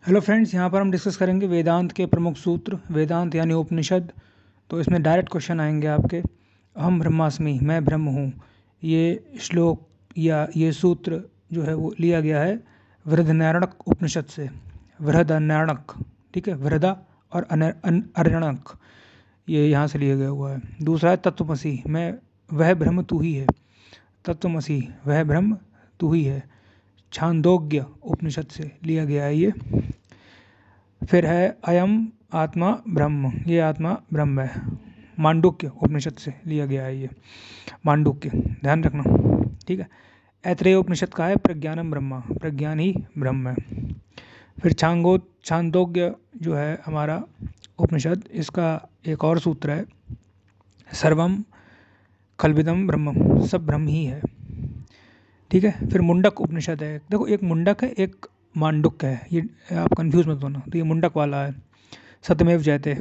Hello friends, यहाँ पर हम डिस्कस करेंगे वेदांत के प्रमुख सूत्र, वेदांत यानी उपनिषद। तो इसमें डायरेक्ट क्वेश्चन आएंगे आपके। अहम ब्रह्मास्मि, मैं ब्रह्म हूँ। ये श्लोक या ये सूत्र जो है वो लिया गया है बृहदारण्यक उपनिषद से। बृहदारण्यक, ठीक है, बृहदा और अरण्यक, ये यहाँ से लिया गया हुआ है। दूसरा है तत्वमसि, मैं वह ब्रह्म तू ही है। तत्वमसि, वह ब्रह्म तू ही है, छांदोग्य उपनिषद से लिया गया है ये। फिर है अयम आत्मा ब्रह्म, ये आत्मा ब्रह्म है, मांडुक्य उपनिषद से लिया गया है ये। मांडुक्य ध्यान रखना, ठीक है। ऐत्रेय उपनिषद का है प्रज्ञानम ब्रह्मा, प्रज्ञान ही ब्रह्म है। फिर छांदोग्य जो है हमारा उपनिषद, इसका एक और सूत्र है सर्वम खलविदम ब्रह्म, सब ब्रह्म ही है, ठीक है। फिर मुंडक उपनिषद है। देखो, एक मुंडक है, एक मांडुक्य है, ये आप कंफ्यूज मत होना। तो ये मुंडक वाला है, सत्यमेव जयते,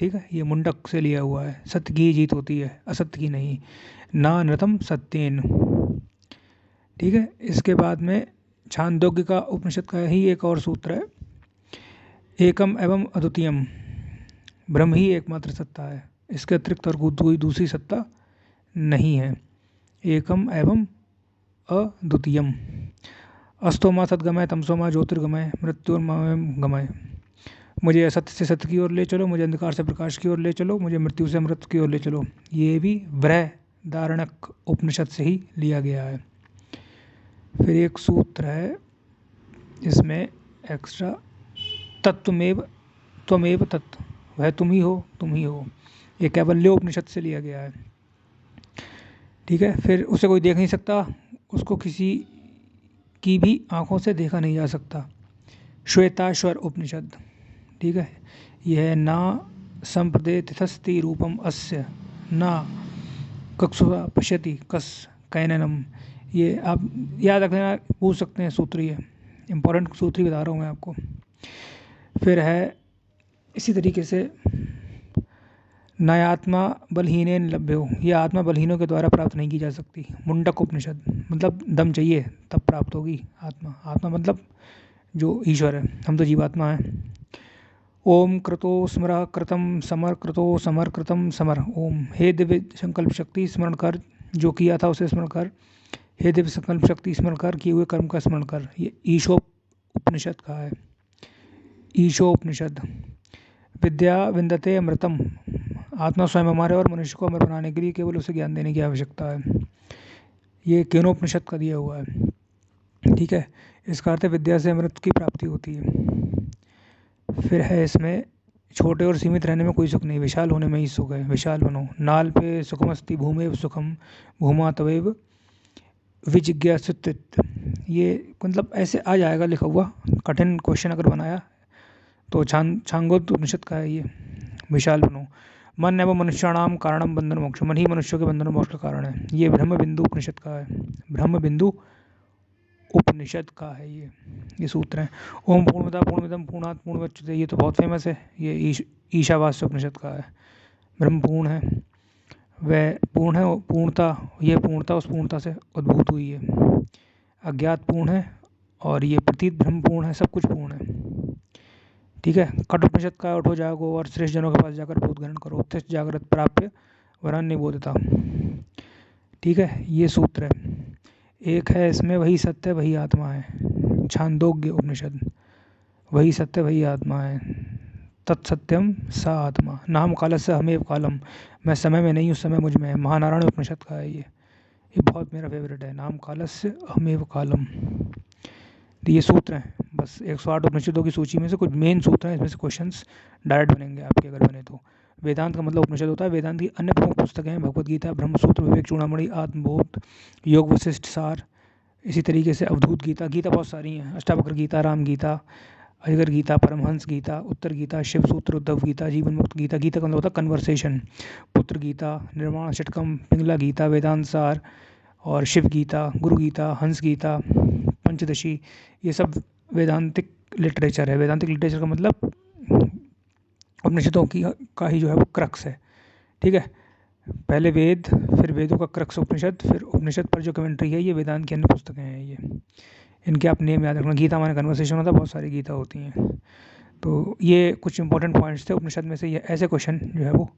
ठीक है, ये मुंडक से लिया हुआ है। सत्य की जीत होती है, असत्य की नहीं। ना नृतम सत्येन, ठीक है। इसके बाद में छांदोग्य का उपनिषद का ही एक और सूत्र है एकम एवं अद्वितीयम, ब्रह्म ही एकमात्र सत्ता है, इसके अतिरिक्त और कोई दूसरी सत्ता नहीं है। एकम एवं अद्वितीयम। अस्तोमा सद्गमय, तमसोमा ज्योतिर्गमय, मृत्युर्मय गमय। मुझे असत्य से सत्य की ओर ले चलो, मुझे अंधकार से प्रकाश की ओर ले चलो, मुझे मृत्यु से अमृत की ओर ले चलो। ये भी बृहदारण्यक उपनिषद से ही लिया गया है। फिर एक सूत्र है इसमें एक्स्ट्रा, तत्वमेव त्वमेव तत्व, वह तुम ही हो, तुम ही हो। ये कैवल्य उपनिषद से लिया गया है, ठीक है। फिर उसे कोई देख नहीं सकता, उसको किसी की भी आंखों से देखा नहीं जा सकता, श्वेताश्वर उपनिषद, ठीक है। यह ना संप्रदे तिथस्ति रूपम अस्य ना कक्षुआ पश्यति कस कैननम। ये आप याद रख लेना, पूछ सकते हैं सूत्र, ये इंपॉर्टेंट सूत्र ही बता रहा हूँ मैं आपको। फिर है इसी तरीके से नयात्मा बलहीनेन लभ्यो, यह आत्मा बलहीनों के द्वारा प्राप्त नहीं की जा सकती। मुंडक उपनिषद, मतलब दम चाहिए तब प्राप्त होगी आत्मा। आत्मा मतलब जो ईश्वर है, हम तो जीवात्मा हैं। ओम क्रतो स्मर कृतम समर, क्रतो समर कृतम समर। ओम, हे दिव्य संकल्प शक्ति स्मरण कर, जो किया था उसे स्मरण कर। हे दिव्य संकल्प शक्ति स्मरण कर, किए हुए कर्म का स्मरण कर। ये ईशो उपनिषद का है, ईशो उपनिषद। विद्या विंदते अमृतम, आत्मा स्वयं हमारे और मनुष्य को अमर बनाने के लिए केवल उसे ज्ञान देने की आवश्यकता है। ये केनोपनिषद का दिया हुआ है, ठीक है। इसका अर्थ है विद्या से अमृत की प्राप्ति होती है। फिर है इसमें छोटे और सीमित रहने में कोई सुख नहीं, विशाल होने में ही सुख है। विशाल बनो, नाल पे सुखमस्ति भूमेव सुखम, भूमा तवेव विजिज्ञासित। ये मतलब ऐसे आ जाएगा लिखा हुआ, कठिन क्वेश्चन अगर बनाया तो छांगोद उपनिषद का है ये। विशाल बनो, मन एवं मनुष्याणाम कारणम बंधन मोक्ष, मन ही मनुष्यों के बंधन मोक्ष का कारण है। ये ब्रह्म बिंदु उपनिषद का है, ब्रह्म बिंदु उपनिषद का है ये सूत्र है। ओम पूर्णमदा पूर्णमिदम पूर्णात् पूर्णमुदच्यते, ये तो बहुत फेमस है, ये ईशावास्य उपनिषद का है। ब्रह्म पूर्ण है, वह पूर्ण है, पूर्णता, यह पूर्णता उस पूर्णता से उद्भूत हुई है। अज्ञात पूर्ण है और ये प्रतीत ब्रह्म पूर्ण है, सब कुछ पूर्ण है, ठीक है। कठोपनिषद का उठो जागो और श्रेष्ठ जनों के पास जाकर बोध ग्रहण करो, उत्थिष्ठ जागृत प्राप्य वरान निबोधता, ठीक है। ये सूत्र है। एक है इसमें वही सत्य वही आत्मा है, छांदोग्य उपनिषद। वही सत्य वही आत्मा है, तत्सत्यम सा आत्मा। नाम कालस्य हमेव कालम, मैं समय में नहीं हूँ, समय मुझ में है। महानारायण उपनिषद का है ये बहुत मेरा फेवरेट है। नाम कालस्य हमेव कालम। तो ये सूत्र हैं, बस 108 उपनिषदों की सूची में से कुछ मेन सूत्र हैं, इसमें से क्वेश्चंस डायरेक्ट बनेंगे आपके अगर बने तो। वेदांत का मतलब उपनिषद होता है। वेदांत की अन्य प्रमुख पुस्तकें हैं भगवद गीता, ब्रह्मसूत्र, विवेक चूड़ामणि, आत्मबोध, योग वशिष्ठ सार, इसी तरीके से अवधूत गीता। गीता बहुत सारी हैं, अष्टावक्र गीता, राम गीता, अजगर गीता, परमहंस गीता, उत्तर गीता, शिव सूत्र, उद्धव गीता, जीवन मुक्त गीता। गीता का मतलब होता है कन्वर्सेशन। पुत्र गीता, निर्माण षटकम, पिंगला गीता, वेदांत सार और शिव गीता, गुरु गीता, हंस गीता, पंचदशी, ये सब वेदांतिक लिटरेचर है। वेदांतिक लिटरेचर का मतलब उपनिषदों की का ही जो है वो क्रक्स है, ठीक है। पहले वेद, फिर वेदों का क्रक्स उपनिषद, फिर उपनिषद पर जो कमेंट्री है, ये वेदांत की अन्य पुस्तकें हैं। इनके आप नेम याद रखना। गीता माने कन्वर्सेशन होता है, बहुत सारी गीता होती हैं। तो ये कुछ इंपॉर्टेंट पॉइंट्स थे उपनिषद में से, ये ऐसे क्वेश्चन जो है वो